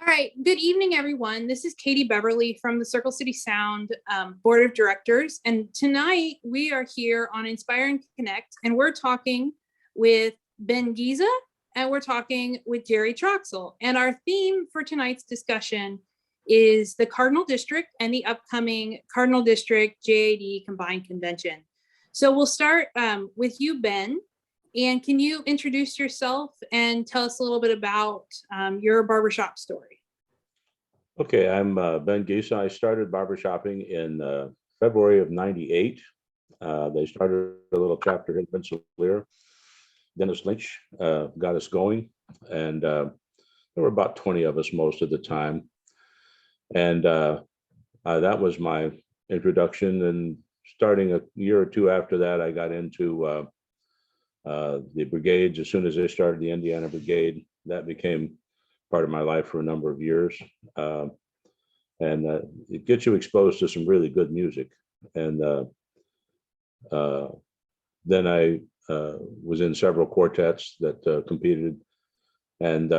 All right, good evening, everyone. This is Katie Beverly from the Circle City Sound Board of Directors. And tonight we are here on Inspire and Connect, and we're talking with Ben Geesa, and we're talking with Jerry Troxel. And our theme for tonight's discussion is the Cardinal District and the upcoming Cardinal District JAD Combined Convention. So we'll start with you, Ben. And can you introduce yourself and tell us a little bit about your barbershop story? Okay, I'm Ben Geesa. I started barbershopping in February of '98. They started a little chapter here in Pennsylvania. Dennis Lynch got us going, and there were about 20 of us most of the time. And that was my introduction. And starting a year or two after that, I got into the brigades. As soon as I started the Indiana Brigade, that became part of my life for a number of years. And it gets you exposed to some really good music. And then I was in several quartets that competed. And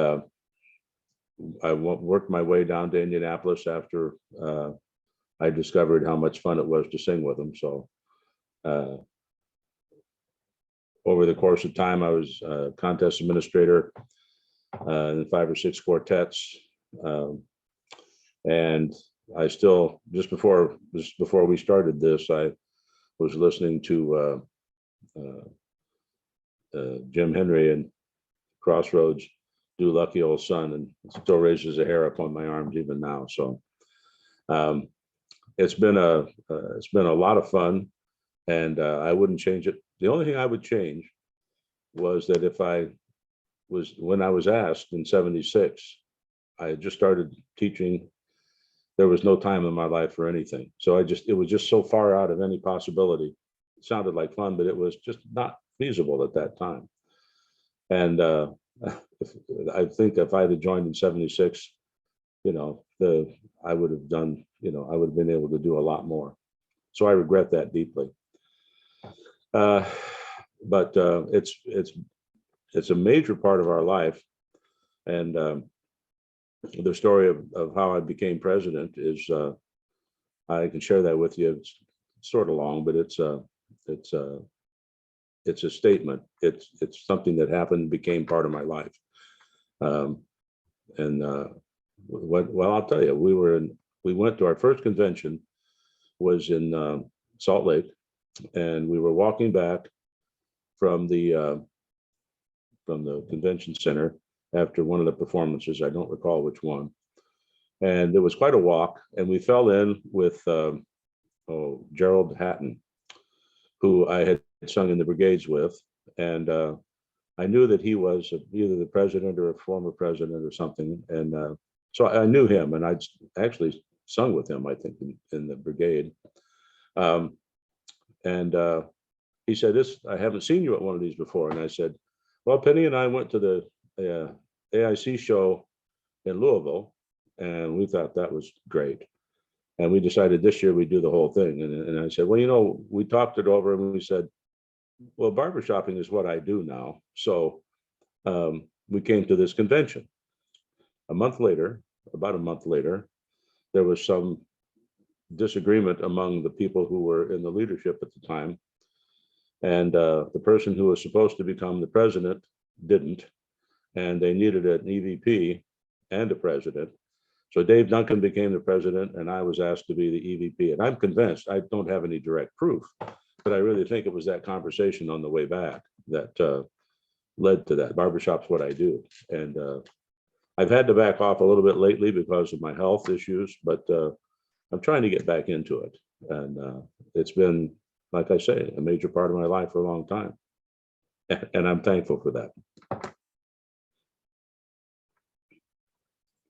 I worked my way down to Indianapolis after I discovered how much fun it was to sing with them. So over the course of time, I was a contest administrator in 5 or 6 quartets. And I still, just before we started this, I was listening to Jim Henry and Crossroads do Lucky Old Son, and it still raises a hair up on my arms even now. So it's been a lot of fun, and I wouldn't change it. The only thing I would change was that when I was asked in '76, I had just started teaching. There was no time in my life for anything. So it was just so far out of any possibility. It sounded like fun, but it was just not feasible at that time. And I think if I had joined in '76, I would have done, I would have been able to do a lot more. So I regret that deeply. But it's a major part of our life. And the story of how I became president is, I can share that with you. It's sort of long, but it's a statement. It's something that happened, became part of my life. Well, I'll tell you, we went to our first convention was in Salt Lake, and we were walking back from the convention center after one of the performances. I don't recall which one. And there was quite a walk, and we fell in with Gerald Hatton, who I had sung in the brigades with. And I knew that he was either the president or a former president or something. And so I knew him, and I'd actually sung with him, I think, in the brigade. He said, I haven't seen you at one of these before. And I said, well, Penny and I went to the AIC show in Louisville, and we thought that was great. And we decided this year we'd do the whole thing. And I said, well, we talked it over, and we said, well, barbershopping is what I do now. So we came to this convention. About a month later, there was some disagreement among the people who were in the leadership at the time. And the person who was supposed to become the president didn't. And they needed an EVP and a president. So Dave Duncan became the president, and I was asked to be the EVP. And I'm convinced, I don't have any direct proof, but I really think it was that conversation on the way back that led to that. Barbershop's what I do. And I've had to back off a little bit lately because of my health issues, but I'm trying to get back into it. And it's been, like I say, a major part of my life for a long time. And I'm thankful for that.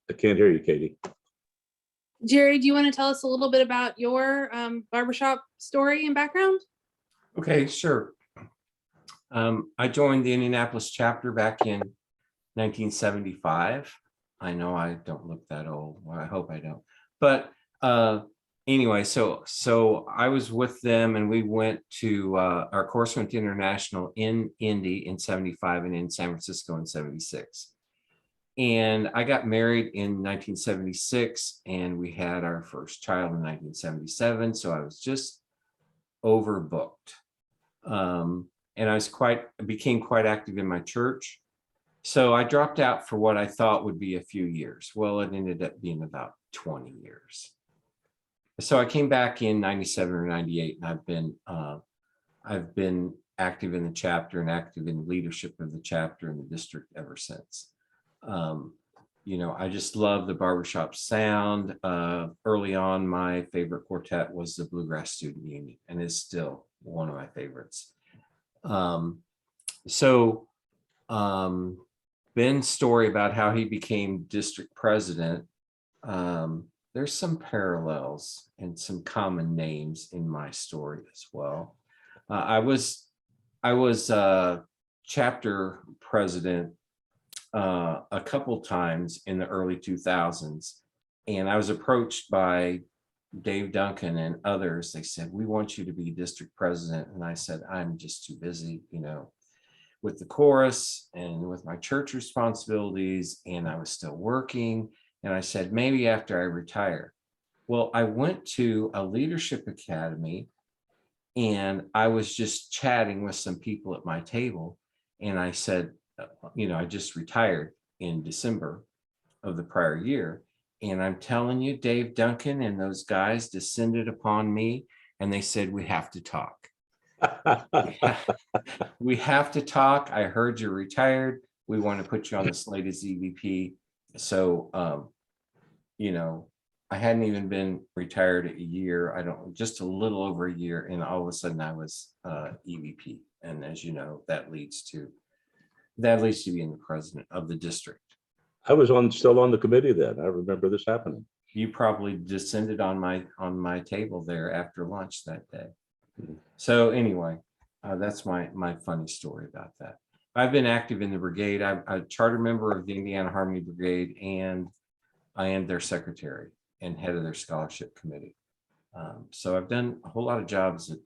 I can't hear you, Katie. Jerry, do you want to tell us a little bit about your barbershop story and background? Okay, sure. I joined the Indianapolis chapter back in 1975. I know I don't look that old. Well, I hope I don't. But anyway, so I was with them, and we went to our course went to international in Indy in '75 and in San Francisco in '76. And I got married in 1976, and we had our first child in 1977. So I was just overbooked. And became quite active in my church. So I dropped out for what I thought would be a few years. Well, it ended up being about 20 years. So I came back in 97 or 98, and I've been active in the chapter and active in leadership of the chapter in the district ever since. I just love the barbershop sound. Early on, my favorite quartet was the Bluegrass Student Union, and is still one of my favorites. Ben's story about how he became district president, there's some parallels and some common names in my story as well. I was chapter president a couple times in the early 2000s, and I was approached by Dave Duncan and others. They said, "We want you to be district president," and I said, "I'm just too busy, with the chorus and with my church responsibilities, and I was still working." And I said, "Maybe after I retire." Well, I went to a leadership academy, and I was just chatting with some people at my table, and I said, I just retired in December of the prior year. And I'm telling you, Dave Duncan and those guys descended upon me, and they said, "We have to talk. We have to talk. I heard you're retired. We want to put you on the slate as EVP." So, I hadn't even been retired a year. Just a little over a year. And all of a sudden I was EVP. And as you know, that leads to being the president of the district. I was still on the committee then. I remember this happening. You probably descended on my table there after lunch that day. So anyway, that's my funny story about that. I've been active in the brigade. I'm a charter member of the Indiana Harmony Brigade, and I am their secretary and head of their scholarship committee. So I've done a whole lot of jobs at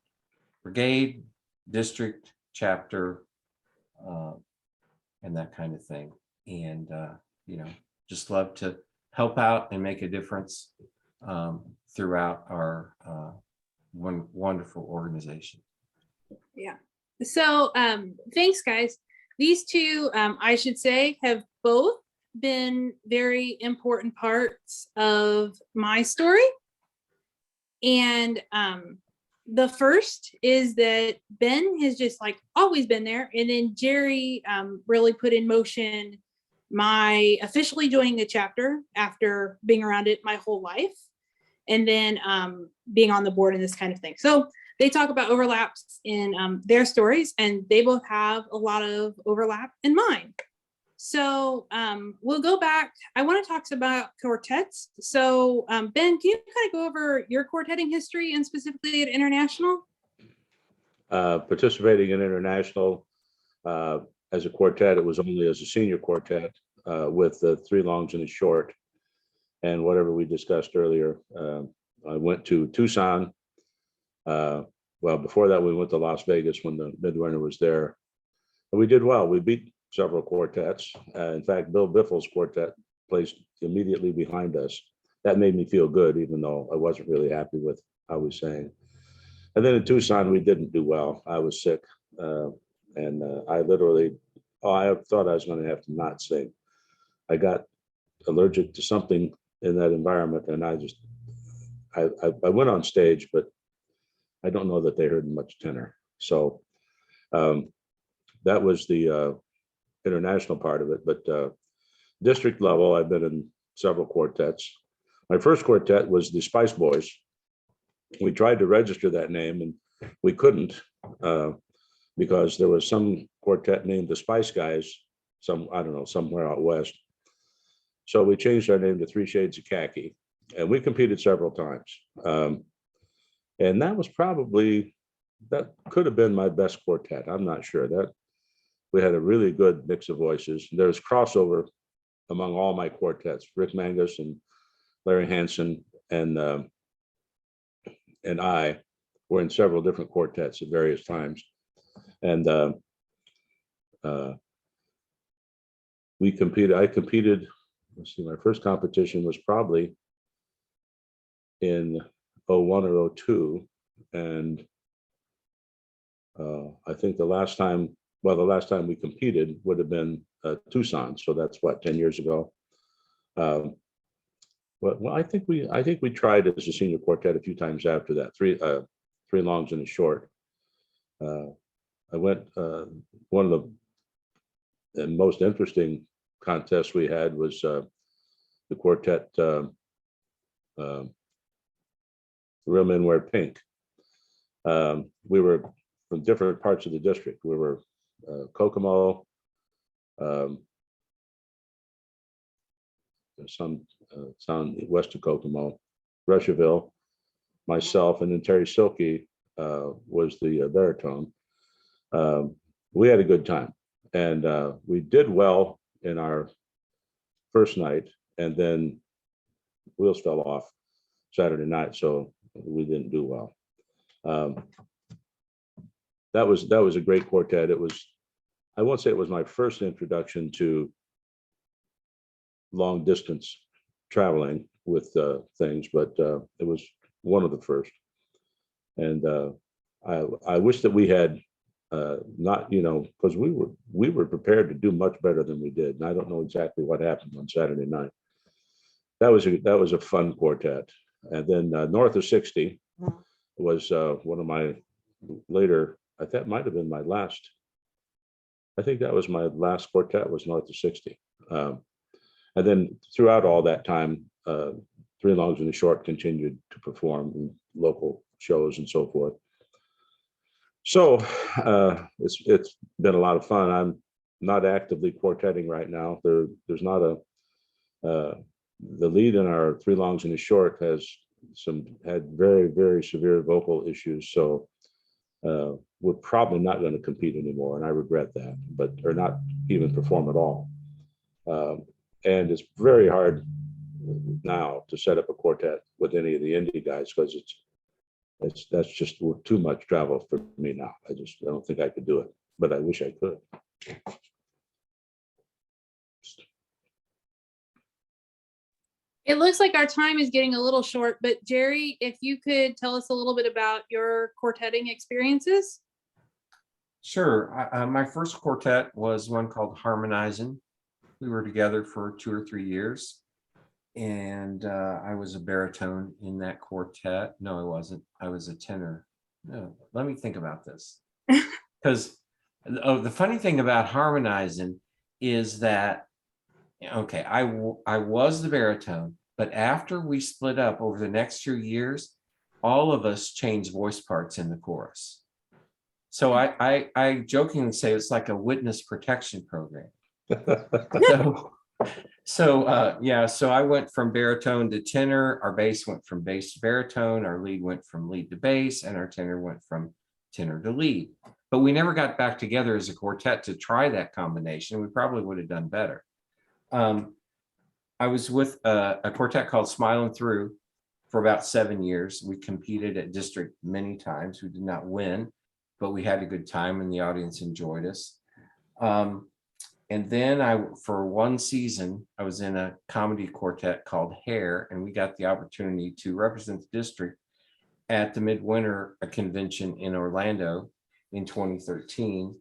brigade, district, chapter, and that kind of thing. And, just love to help out and make a difference throughout our wonderful organization. Yeah. So thanks, guys. These two, I should say, have both been very important parts of my story. And the first is that Ben has just always been there. And then Jerry really put in motion my officially joining the chapter after being around it my whole life. And then being on the board and this kind of thing. So they talk about overlaps in their stories, and they both have a lot of overlap in mine. So we'll go back. I want to talk about quartets. So Ben, can you kind of go over your quartetting history and specifically at International? Participating in International as a quartet, it was only as a senior quartet with the three longs and a short. And whatever we discussed earlier, I went to Tucson. Well, before that, we went to Las Vegas when the Midwinter was there. And we did well. We beat several quartets. In fact, Bill Biffle's quartet placed immediately behind us. That made me feel good, even though I wasn't really happy with how we sang. And then in Tucson, we didn't do well. I was sick. And I literally, I thought I was going to have to not sing. I got allergic to something in that environment, and I went on stage, but I don't know that they heard much tenor. So that was the international part of it. But district level, I've been in several quartets. My first quartet was the Spice Boys. We tried to register that name, and we couldn't because there was some quartet named the Spice Guys, I don't know, somewhere out west. So we changed our name to Three Shades of Khaki, and we competed several times. And that could have been my best quartet. I'm not sure. That we had a really good mix of voices. There's crossover among all my quartets. Rick Mangus and Larry Hansen and I were in several different quartets at various times. And I competed, let's see, my first competition was probably in '01 or '02. And I think the last time we competed would have been Tucson. So that's what, 10 years ago. Well, I think we tried as a senior quartet a few times after that, three longs and a short. I went, one of the most interesting contests we had was the quartet, Real Men Wear Pink. We were from different parts of the district. We were Kokomo, some west of Kokomo, Russiaville, myself, and then Terry Silkey was the baritone. We had a good time, and we did well in our first night, and then wheels fell off Saturday night, so we didn't do well. That was a great quartet. It was, I won't say it was my first introduction to long distance traveling with things, but it was one of the first. And I wish that we had not, because we were prepared to do much better than we did. And I don't know exactly what happened on Saturday night. That was a fun quartet. And then North of 60 was one of my later, I think might have been my last. I think that was my last quartet, was North of 60. And then throughout all that time, Three Longs and a Short continued to perform in local shows and so forth. So it's been a lot of fun. I'm not actively quartetting right now. There's not the lead in our Three Longs and a Short had very, very severe vocal issues. So we're probably not going to compete anymore, and I regret that, or not even perform at all. And it's very hard now to set up a quartet with any of the indie guys, because that's just too much travel for me now. I don't think I could do it, but I wish I could. It looks like our time is getting a little short, but Jerry, if you could tell us a little bit about your quartetting experiences. Sure. My first quartet was one called Harmonizing. We were together for 2 or 3 years, and I was a baritone in that quartet. No, I wasn't. I was a tenor. No, let me think about this. Because the funny thing about Harmonizing is that, okay, I was the baritone, but after we split up over the next 2 years, all of us changed voice parts in the chorus. So I jokingly say it's like a witness protection program. So I went from baritone to tenor. Our bass went from bass to baritone. Our lead went from lead to bass, and our tenor went from tenor to lead. But we never got back together as a quartet to try that combination. We probably would have done better. I was with a quartet called Smiling Through for about 7 years. We competed at district many times. We did not win, but we had a good time and the audience enjoyed us. And then for one season, I was in a comedy quartet called Hair, and we got the opportunity to represent the district at the Midwinter Convention in Orlando in 2013.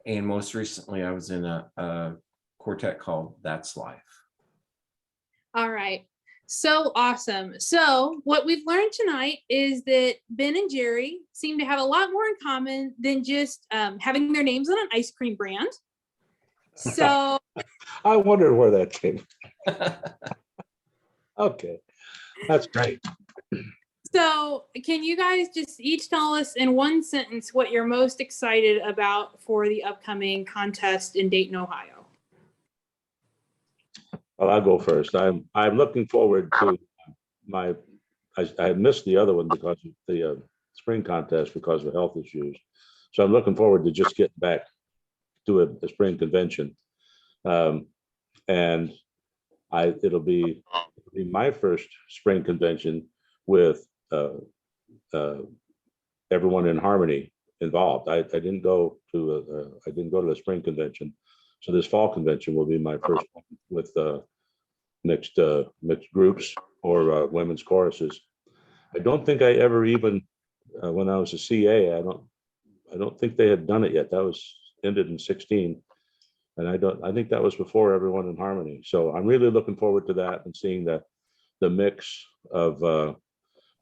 And most recently, I was in a quartet called That's Life. All right. So awesome. So what we've learned tonight is that Ben and Jerry seem to have a lot more in common than just having their names on an ice cream brand. So I wondered where that came. Okay, that's great. So can you guys just each tell us in one sentence what you're most excited about for the upcoming contest in Dayton, Ohio? Well, I'll go first. I'm looking forward to I missed the other one because of the spring contest because of health issues. So I'm looking forward to just getting back to a spring convention. And it'll be my first spring convention with everyone in harmony involved. I didn't go to the spring convention So this fall convention will be my first one with mixed groups or women's choruses. I don't think I ever even, when I was a CA, I don't think they had done it yet. That was ended in 16. And I think that was before Everyone in Harmony. So I'm really looking forward to that and seeing the mix of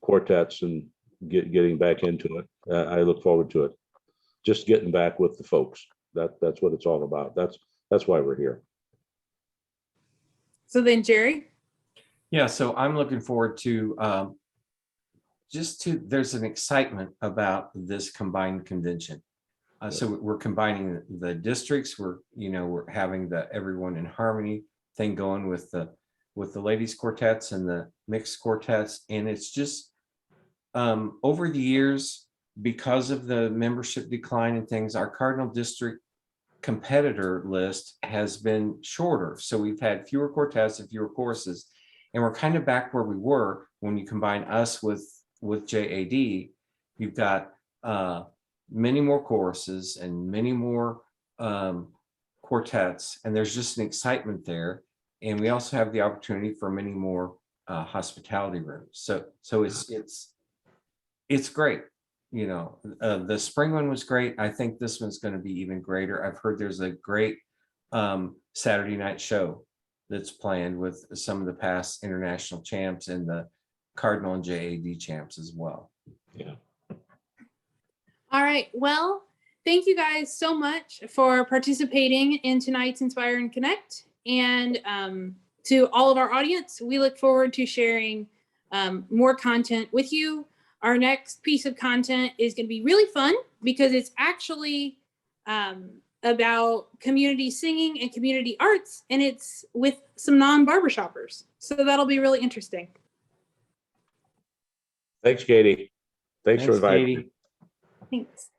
quartets and getting back into it. I look forward to it. Just getting back with the folks. That's what it's all about. That's why we're here. So then Jerry? Yeah, so I'm looking forward to there's an excitement about this combined convention. So we're combining the districts. We're having the Everyone in Harmony thing going with the ladies quartets and the mixed quartets, and it's just over the years, because of the membership decline and things, our Cardinal district competitor list has been shorter. So we've had fewer quartets and fewer choruses, and we're kind of back where we were when you combine us with JAD. You've got many more choruses and many more quartets, and there's just an excitement there. And we also have the opportunity for many more hospitality rooms. So it's great. The spring one was great. I think this one's going to be even greater. I've heard there's a great Saturday night show that's planned with some of the past international champs and the Cardinal and JAD champs as well. Yeah. All right. Well, thank you guys so much for participating in tonight's Inspire and Connect. And to all of our audience, we look forward to sharing more content with you. Our next piece of content is going to be really fun because it's actually about community singing and community arts, and it's with some non-barbershoppers. So that'll be really interesting. Thanks, Katie. Thanks for inviting me. Katie. Thanks.